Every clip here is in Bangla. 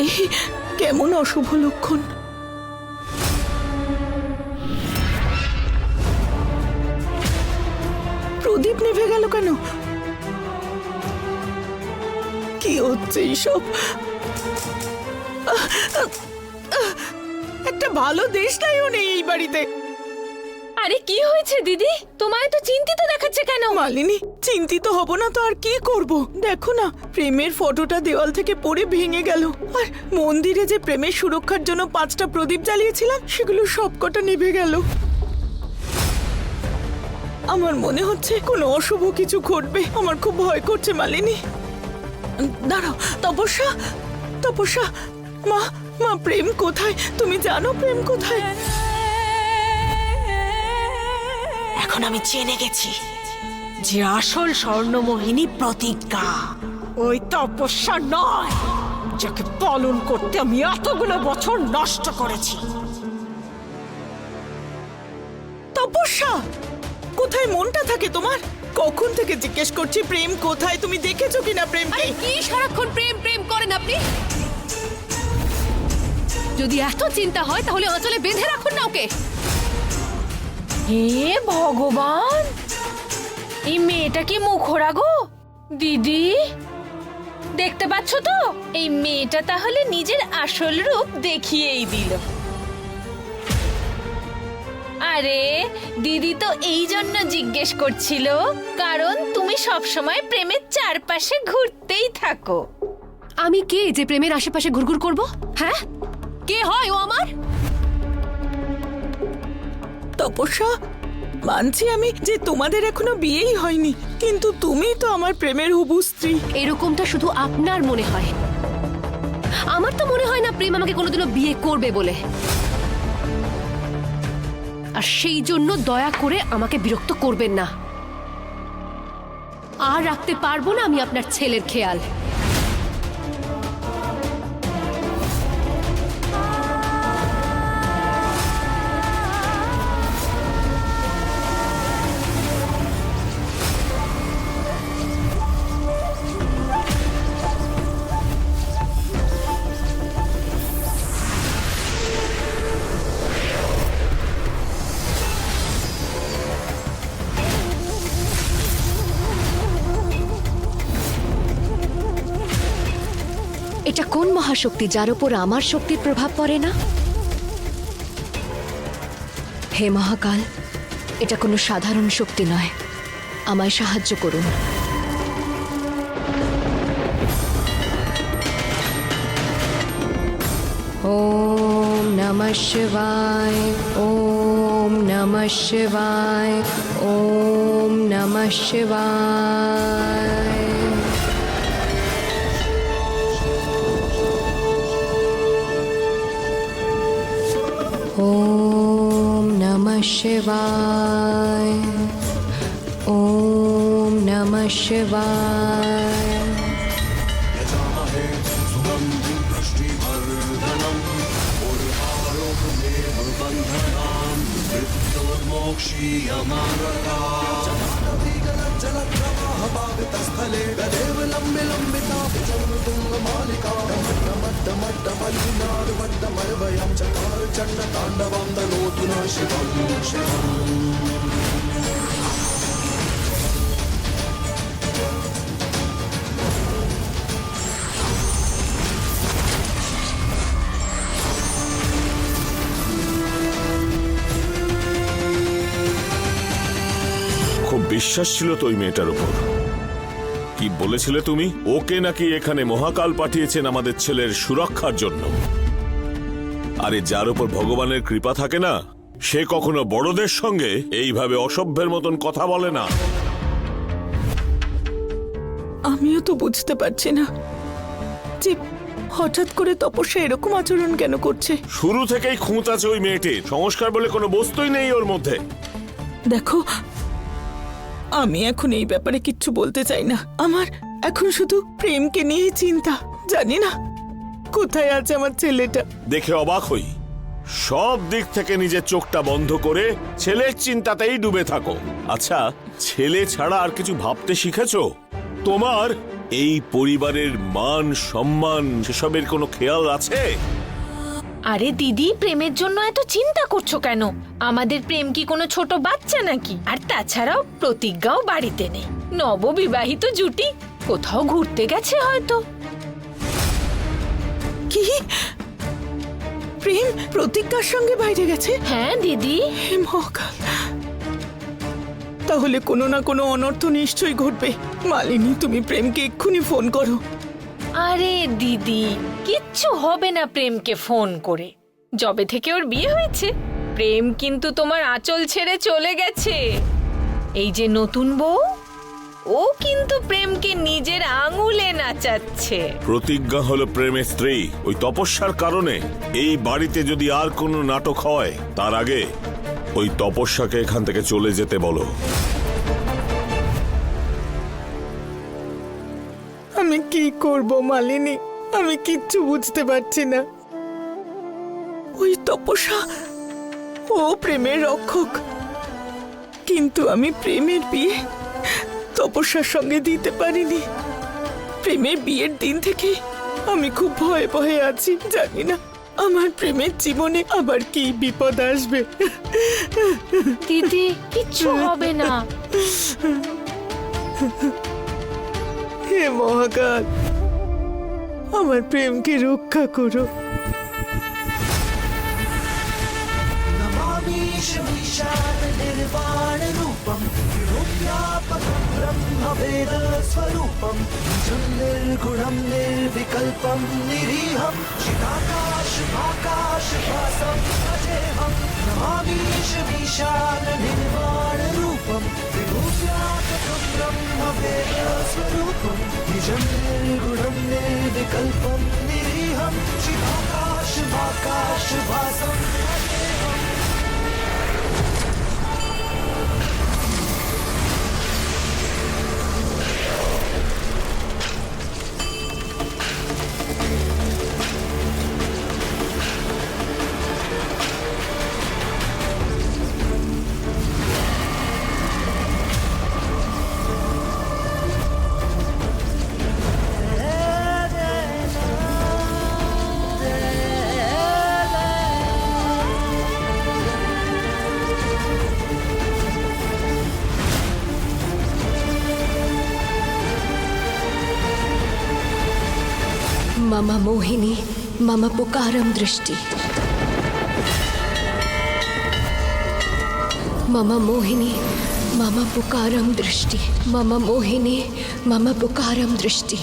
এই কেমন অশুভ লক্ষণ। প্রদীপ নিভে গেল কেন? কি হচ্ছে এইসব? একটা ভালো দেশটাইও নেই এই বাড়িতে। আরে কি হয়েছে দিদি? তোমায় তো চিন্তিত দেখাচ্ছে কেন? মালিনী, চিন্তিত হব না তো আর কি করব? দেখো না, প্রেমের ফটোটা দেওয়াল থেকে পড়ে ভেঙে গেল। আর মন্দিরে যে প্রেমের সুরক্ষার জন্য 5টা প্রদীপ জ্বালিয়েছিলাম, সেগুলো সবকটা নিভে গেল। আমার মনে হচ্ছে কোনো অশুভ কিছু ঘটবে। আমার খুব ভয় করছে মালিনী। দাঁড়াও, তপস্যা, তপস্যা, মা, মা, প্রেম কোথায়? তুমি জানো প্রেম কোথায়? এখন আমি জেনে গেছি যে আসল স্বর্ণমোহিনী প্রতিজ্ঞা, ওই তপস্যা নয়, যাকে পালন করতে আমি এতগুলো বছর নষ্ট করেছি। তপস্যা, কোথায় মনটা থাকে তোমার? কখন থেকে জিজ্ঞেস করছি প্রেম কোথায়, তুমি দেখেছো কিনা প্রেমকে? আরে কি সারাক্ষণ প্রেম প্রেম করেন আপনি? যদি এত চিন্তা হয় তাহলে আঁচলে বেঁধে রাখুন না ওকে। হে ভগবান, এই মেয়েটা কি মুখরা গো? দিদি, দেখতে পাচ্ছ তো? এই মেয়েটা তাহলে নিজের আসল রূপ দেখিয়েই দিল। আরে দিদি তো এই জন্য জিজ্ঞেস করছিল, কারণ তুমি সবসময় প্রেমের চারপাশে ঘুরতেই থাকো। আমি কে যে প্রেমের আশেপাশে ঘুরঘুর করব? হ্যাঁ, কে হয় ও আমার? তপস্যা, মানছি আমি যে তোমাদের এখনো বিয়েই হয়নি, কিন্তু তুমি তো আমার প্রেমের হবু স্ত্রী। এরকমটা শুধু আপনার মনে হয়। আমার তো মনে হয় না প্রেম আমাকে কোনোদিনও বিয়ে করবে বলে। আর সেই জন্য দয়া করে আমাকে বিরক্ত করবেন না। আর রাখতে পারবো না আমি আপনার ছেলের খেয়াল। এটা কোন মহাশক্তি যার উপর আমার শক্তির প্রভাব পড়ে না? হে মহাকাল, এটা কোনো সাধারণ শক্তি নয়, আমায় সাহায্য করুন। ওম নমঃ শিবায়, ওম নমঃ শিবায়, ওম নমঃ শিবায়। ओम नमः शिवाय, ओम नमः शिवाय। খুব বিশ্বাস ছিল তো ওই মেয়েটার উপর। কি বলেছিলে তুমি? ওকে নাকি এখানে মহাকাল পাঠিয়েছেন আমাদের ছেলের সুরক্ষার জন্য। আরে যার উপর ভগবানের কৃপা থাকে না, সে কখনো বড়দের সঙ্গে এইভাবে অসভ্যের মতন কথা বলে না। আমিও তো বুঝতে পারছি না যে হঠাৎ করে তপস্যা এরকম আচরণ কেন করছে। শুরু থেকেই খুঁত আছে ওই মেয়েটির। সংস্কার বলে কোনো বস্তুই নেই ওর মধ্যে। দেখো, আমি এখন এই ব্যাপারে কিচ্ছু বলতে চাই না। আমার এখন শুধু প্রেমকে নিয়ে চিন্তা। জানি না কোথায় আছে আমার ছেলেটা। দেখে অবাক হই, সব দিক থেকে নিজের চোখটা বন্ধ করে ছেলের চিন্তাতেই ডুবে থাকো। আচ্ছা, ছেলে ছাড়া আর কিছু ভাবতে শিখেছো? তোমার এই পরিবারের মান সম্মান সেসবের কোনো খেয়াল আছে? আরে দিদি, প্রেমের জন্য এত চিন্তা করছো কেন? আমাদের প্রেম কি কোনো ছোট বাচ্চা নাকি? আর তাছাড়াও প্রতিজ্ঞাও বাড়িতে নেই। নববিবাহিত জুটি কোথাও ঘুরতে গেছে হয়তো। কি? প্রেম প্রতিজ্ঞার সঙ্গে বাইরে গেছে? হ্যাঁ দিদি। হে মহাকাল, তাহলে কোনো না কোনো অনর্থ নিশ্চয়ই ঘটবে। মালিনী, তুমি প্রেমকে এক্ষুনি ফোন করো। আরে দিদি, কিচ্ছু হবে না প্রেমকে ফোন করে। যবে থেকে ওর বিয়ে হয়েছে, প্রেম কিন্তু তোমার আঁচল ছেড়ে চলে গেছে। এই যে নতুন বউ, ও কিন্তু প্রেমকে নিজের আঙুলে নাচাচ্ছে। প্রতিজ্ঞা হলো প্রেমের স্ত্রী। ওই তপস্যার কারণে এই বাড়িতে যদি আর কোনো নাটক হয়, তার আগে ওই তপস্যাকে এখান থেকে চলে যেতে বলো। আমি কি করব মালিনী? আমি কিচ্ছু বুঝতে পারছি না। ওই তপস্যা, ও প্রেমের রক্ষক, কিন্তু আমি প্রেমের বিয়ে তপস্যার সঙ্গে দিতে পারিনি। প্রেমের বিয়ের দিন থেকে আমি খুব ভয়ে ভয়ে আছি। জানি না আমার প্রেমের জীবনে আবার কি বিপদ আসবে। দিদি, কিচ্ছু হবে না। হে মহাকাল, আমার প্রেমকে রক্ষা করো। निर्वाणरूपं विरूप्यापकं ब्रह्मवेदस्वरूपं निजं निर्गुणं निर्विकल्पं निरीहं चिदाकाशभाकाशभासं भजेऽहं नमामीश विशालनिर्वाणरूपं विरूप्यापकं ब्रह्मवेदस्वरूपं निजं निर्गुणं निर्विकल्पं निरीहं चिदाकाशभाकाशभासं भजेऽहम्। मम मोहिनी मम पुकारं दृष्टि मम मोहिनी मम पुकारं दृष्टि मम मोहिनी मम पुकारं दृष्टि।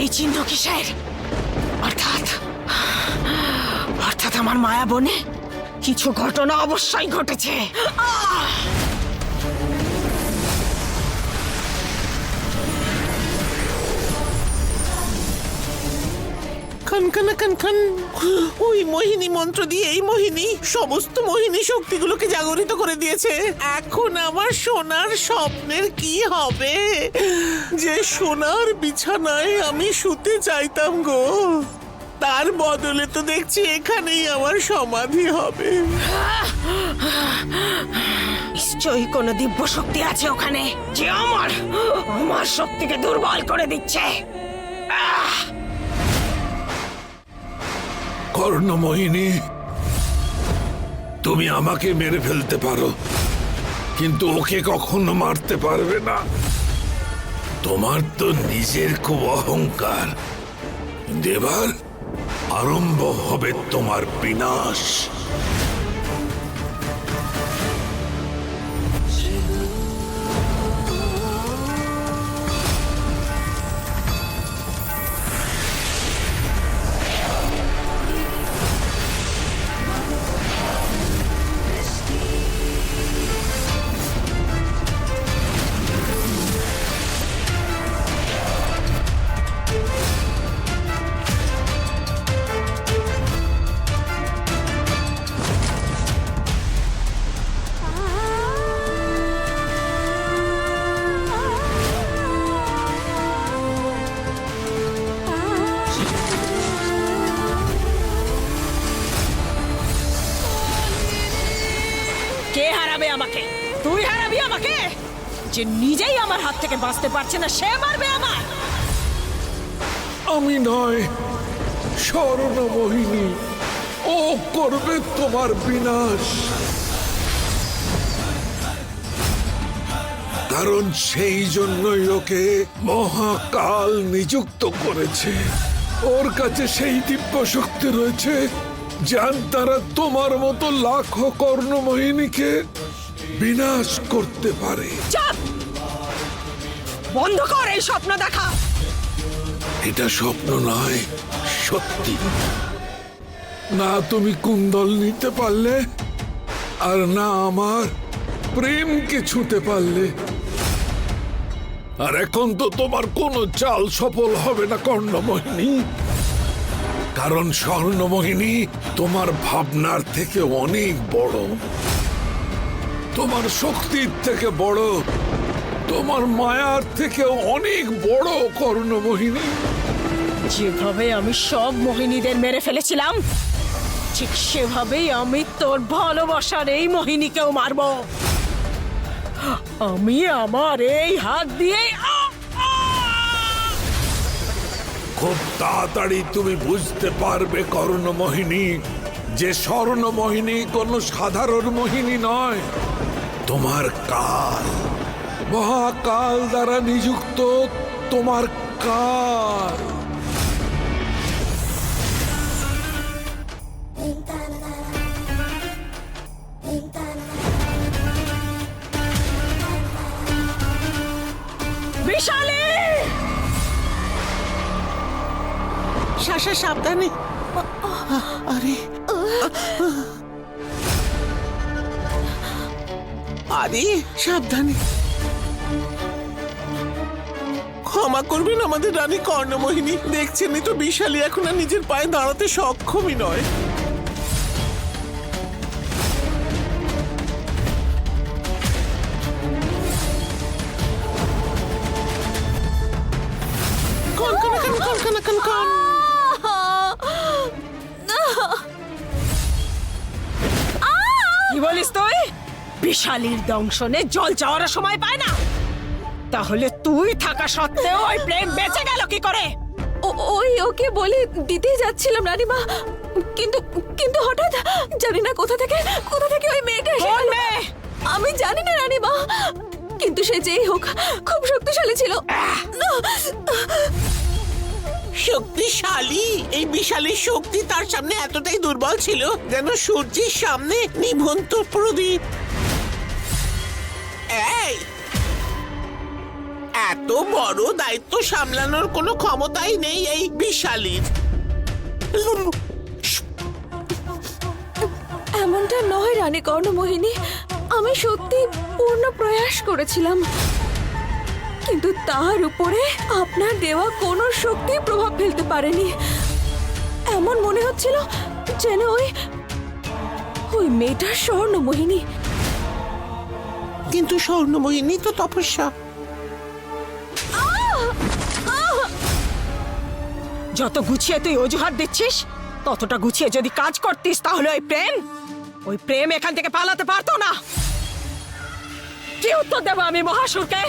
এই চিহ্ন কিসের? অর্থাৎ আমার মায়া বনে কিছু ঘটনা অবশ্যই ঘটেছে। খানখানা খানখান, ওই মোহিনী মন্ত্র দিয়ে এই মোহিনী সমস্ত মোহিনী শক্তিগুলোকে জাগরিত করে দিয়েছে। এখন আমার সোনার স্বপ্নের কি হবে? যে সোনার বিছানায় আমি শুতে চাইতাম গো, তার বদলে তো দেখছি এখানেই আমার সমাধি হবে। নিশ্চয়ই কোনো দিব্য শক্তি আছে ওখানে, যে আমার শক্তিকে দুর্বল করে দিচ্ছে। কর্ণমোহিনী, তুমি আমাকে মেরে ফেলতে পারো, কিন্তু ওকে কখনো মারতে পারবে না। তোমার তো নিজের খুব অহংকার। দেবার আরম্ভ হবে তোমার বিনাশ। কে হারাবে আমাকে? তুই হারাবি আমাকে? যে নিজেই আমার হাত থেকে বাঁচতে পারছে না সে মারবে আমার? আমি নয়, স্বর্ণমোহিনী। ও করবে তোমার বিনাশ, কারণ সেই জন্যই ওকে মহাকাল নিযুক্ত করেছে। ওর কাছে সেই দিব্য শক্তি রয়েছে যার দ্বারা তোমার মতো লাখো কর্ণমোহিনীকে বিনাশ করতে পারে। চাপ! বন্ধ কর এই স্বপ্ন দেখা। এটা স্বপ্ন নয়, সত্যি। না তুমি কুণ্ডল নিতে পারলে, আর না আমার প্রেমকে ছুঁতে পারলে। আর এখন তো তোমার কোনো চাল সফল হবে না কর্ণমোহিনী, কারণ স্বর্ণমোহিনী তোমার ভাবনার থেকে অনেক বড়, তোমার শক্তির থেকে বড়, তোমার মায়ার থেকে অনেক বড় কর্ণমোহিনী। যেভাবে আমি সব মোহিনীদের মেরে ফেলেছিলাম ঠিক সেভাবেই আমি তোর ভালোবাসার এই মোহিনীকেও মারব। আমি আমার এই হাত দিয়ে খুব তাড়াতাড়ি তুমি বুঝতে পারবে কর্ণমোহিনী যে স্বর্ণমোহিনী কোনো সাধারণ মোহিনী নয়। তোমার কাল, মহাকাল দ্বারা নিযুক্ত তোমার কাল। বিশালী! শাসা সাবধানে। আরে আরে সাবধানে। ক্ষমা করবেন আমাদের রানী কর্ণমোহিনী, দেখছেনই তো বিশালী এখন আর নিজের পায়ে দাঁড়াতে সক্ষমই নয়। কন কন কন কন কন কন কন। কি বলিস তুই? বিশালীর দংশনে জল যাওয়ার সময় পায় না, তাহলে তুই থাকা সত্ত্বেও ওই প্রেম বেঁচে গেল কি করে? ওই ওকে বলে দিতেই যাচ্ছিলাম রানীমা, কিন্তু কিন্তু হঠাৎ জানি না কোথা থেকে ওই মেয়েটা এসে কোন গেল। মেয়ে? আমি জানি না রানীমা, কিন্তু সে যেই হোক খুব শক্তিশালী ছিল। শক্তিশালী? এই বিশালের শক্তি তার সামনে এতটাই দুর্বল ছিল যেন সূর্যের সামনে নিভন্ত প্রদীপ। এই এত বড় দায়িত্ব সামলানোর কোনো ক্ষমতাই নেই এই বিশালীর। এমনটা নয় রানী কর্ণমোহিনী, আমি সত্যি পূর্ণ প্রয়াস করেছিলাম, কিন্তু তার উপরে আপনার দেওয়া কোনো শক্তি প্রভাব ফেলতে পারেনি। এমন মনে হচ্ছিল যেন ওই মেয়েটা স্বর্ণমোহিনী। কিন্তু স্বর্ণমোহিনী তো তপস্যা। যত গুছিয়ে তুই অজুহাত দিচ্ছিস ততটা গুছিয়ে যদি কাজ করতিস তাহলে ওই প্রেম এখান থেকে পালাতে পারতো না। কি উত্তর দেব আমি মহাসুরকে?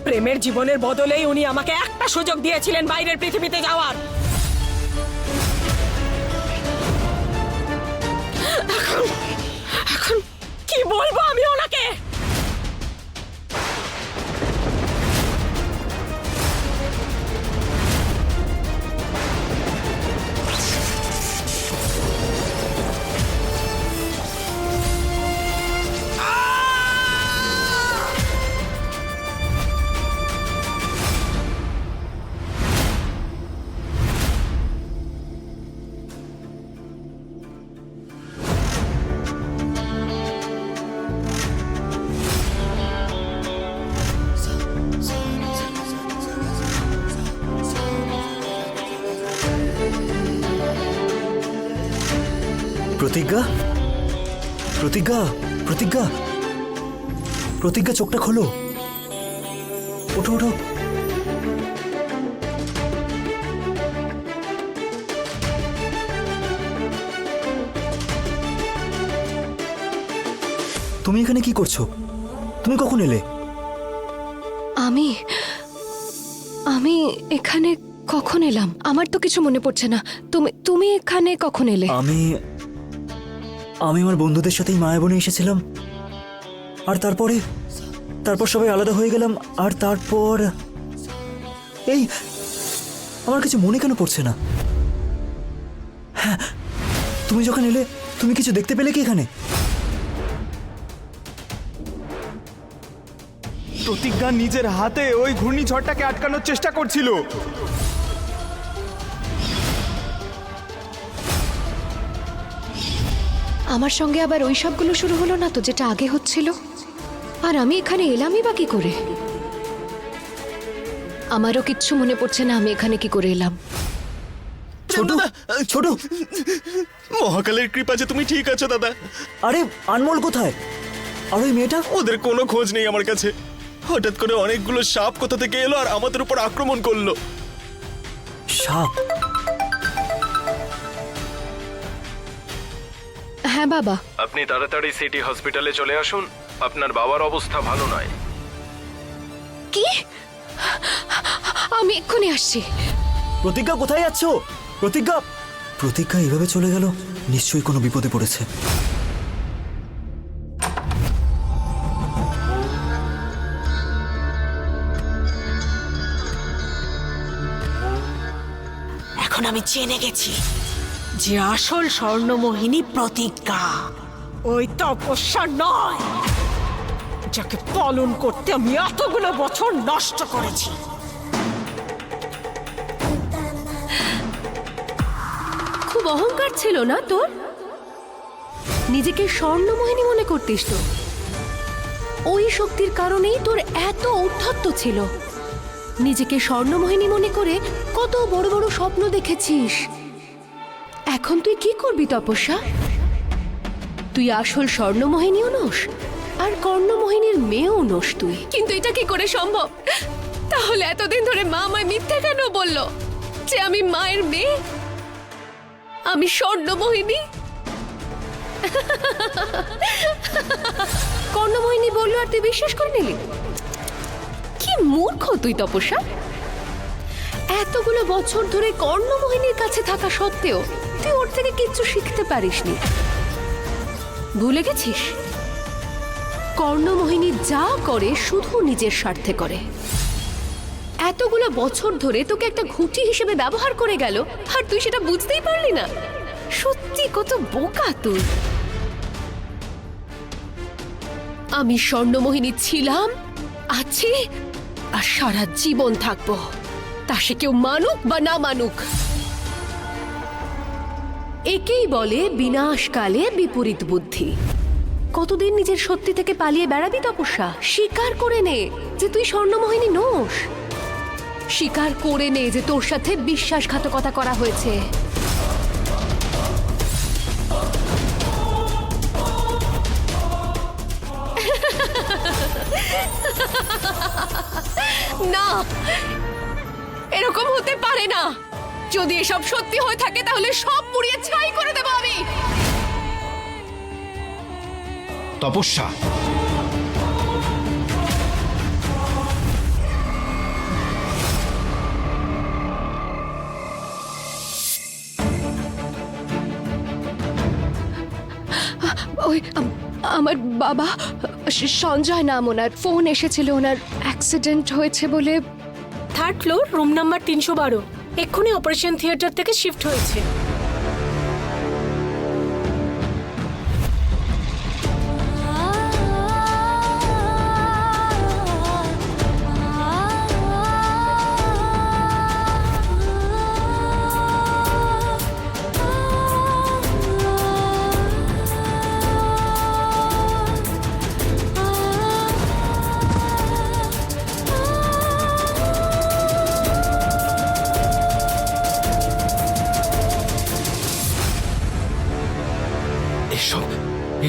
প্রেমের জীবনের বদলেই উনি আমাকে একটা সুযোগ দিয়েছিলেন বাইরের পৃথিবীতে যাওয়ার। এখন কি বলবো আমি ওনাকে? প্রতিজ্ঞা, প্রতিজ্ঞা, প্রতিজ্ঞা, প্রতিজ্ঞা, চোখটা খোলো, ওঠো ওঠো। তুমি এখানে কি করছো? তুমি কখন এলে? আমি আমি এখানে কখন এলাম আমার তো কিছু মনে পড়ছে না। তুমি এখানে কখন এলে? আমি আমার বন্ধুদের সাথেই মায়াবনে এসেছিলাম, আর তারপর সবাই আলাদা হয়ে গেলাম, আর তারপর এই আমার কিছু মনে কেন পড়ছে না? হ্যাঁ, তুমি যখন এলে তুমি কিছু দেখতে পেলে কি এখানে? প্রতিজ্ঞা নিজের হাতে ওই ঘূর্ণিঝড়টাকে আটকানোর চেষ্টা করছিল। আমার সঙ্গে আবার ওই সবগুলো শুরু হলো না তো, যেটা আগে হচ্ছিল? আর আমি এখানে এলামই বা কি করে? আমারও কিচ্ছু মনে পড়ছে না আমি এখানে কি করে এলাম। ছোট ছোট, মহাকালের কৃপা যে তুমি ঠিক আছো দাদা। আরে আনমোল কোথায়? আর ওই মেয়েটা? ওদের কোনো খোঁজ নেই আমার কাছে। হঠাৎ করে অনেকগুলো সাপ কোথা থেকে এলো আর আমাদের উপর আক্রমণ করলো। সাপ? হ্যাঁ বাবা। আপনি তাড়াতাড়ি সিটি হসপিটালে চলে আসুন, আপনার বাবার অবস্থা ভালো নয়। কি? আমি এক্ষুনি আসছি। প্রতিজ্ঞা কোথায় যাচ্ছ? প্রতিজ্ঞা এভাবে চলে গেল, নিশ্চয়ই কোনো বিপদে পড়েছে। এখন আমি জেনে গেছি যে আসল স্বর্ণমোহিনী প্রতিজ্ঞা, ওই তপস্যা নয় যাকে পালন করতে আমি এতগুলো বছর নষ্ট করেছি। খুব অহংকার ছিল না তোর? নিজেকে স্বর্ণমোহিনী মনে করতিস তো? ওই শক্তির কারণেই তোর এত ঔদ্ধত্য ছিল। নিজেকে স্বর্ণমোহিনী মনে করে কত বড় বড় স্বপ্ন দেখেছিস। এখন তুই কি করবি তপস্যা? তুই আসল স্বর্ণমোহিনীও নোস, আর কর্ণমোহিনীর মেয়েও নোস তুই। কিন্তু এটা কি করে সম্ভব? তাহলে এতদিন ধরে মা আমায় মিথ্যে কেন বললো যে আমি মায়ের মেয়ে, আমি স্বর্ণমোহিনী? কর্ণমোহিনী বললো আর তুই বিশ্বাস করে নিলি? কি মূর্খ তুই তপস্যা! এতগুলো বছর ধরে কর্ণমোহিনীর কাছে থাকা সত্ত্বেও তুই ওর থেকে কিচ্ছু শিখতে পারিসনি। ভুলে গেছিস কর্ণমোহিনী যা করে শুধু নিজের স্বার্থে করে। এতগুলো বছর ধরে তোকে একটা ঘুঁটি হিসেবে ব্যবহার করে গেল, আর তুই সেটা বুঝতেই পারলি না। সত্যি কত বোকা তুই। আমি স্বর্ণমোহিনী ছিলাম, আছি, আর সারা জীবন থাকবো, তা সে কেউ মানুক বা না মানুক। একেই বলে বিনাশকালে বিপরীত বুদ্ধি। কতদিন নিজের সত্যি থেকে পালিয়ে বেড়াবি তপস্যা? স্বীকার করে নে যে তুই স্বর্ণমোহিনী নোস। স্বীকার করে নে যে তোর সাথে বিশ্বাসঘাতকতা করা হয়েছে। না, এরকম হতে পারে না। যদি এসব সত্যি হয়ে থাকে তাহলে সব পুড়িয়ে ছাই করে দেব আমি। তপস্যা, ওই আমার বাবা সঞ্জয় নাম, ওনার ফোন এসেছিল, ওনার অ্যাক্সিডেন্ট হয়েছে বলে। 3rd floor, room number 312। এক্ষুনি অপারেশন থিয়েটার থেকে শিফট হয়েছে।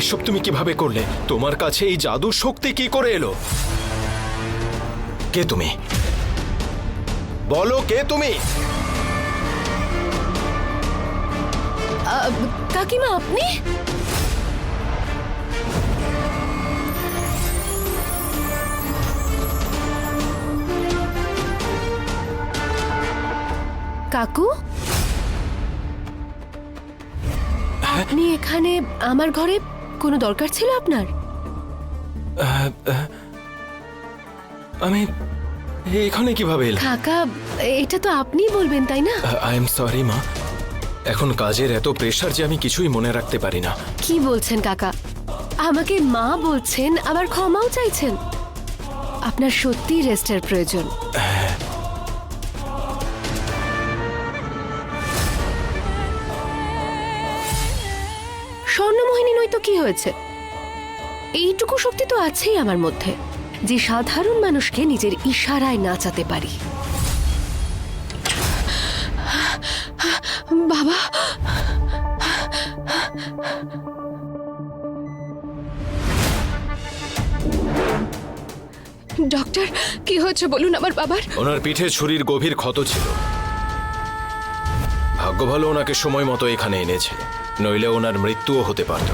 এসব তুমি কিভাবে করলে? তোমার কাছে এই জাদুর শক্তি কি করে এলো? কে তুমি? বলো, কে তুমি? কাকিমা, আপনি? কাকু আপনি এখানে আমার ঘরে কোনো দরকার ছিল আপনার? আমি এখানে কিভাবে এলাম? কাকা এটা তো আপনিই বলবেন তাই না? আই এম সরি মা, এখন কাজের এত প্রেশার যে আমি কিছুই মনে রাখতে পারি না। কি বলছেন কাকা? আমাকে মা বলছেন আবার ক্ষমাও চাইছেন? আপনার সত্যিই রেস্টের প্রয়োজন। স্বর্ণমোহিনী নয় তো কি হয়েছে? এইটুকু শক্তি তো আছেই আমার মধ্যে, যে সাধারণ মানুষকে নিজের ইশারায় নাচাতে পারি। বাবা, ডক্টর কি হয়েছে বলুন আমার বাবার? ওনার পিঠে ছুরির গভীর ক্ষত ছিল। ভাগ্য ভালো ওনাকে সময় মতো এখানে এনেছে, নইলে ওনার মৃত্যুও হতে পারত।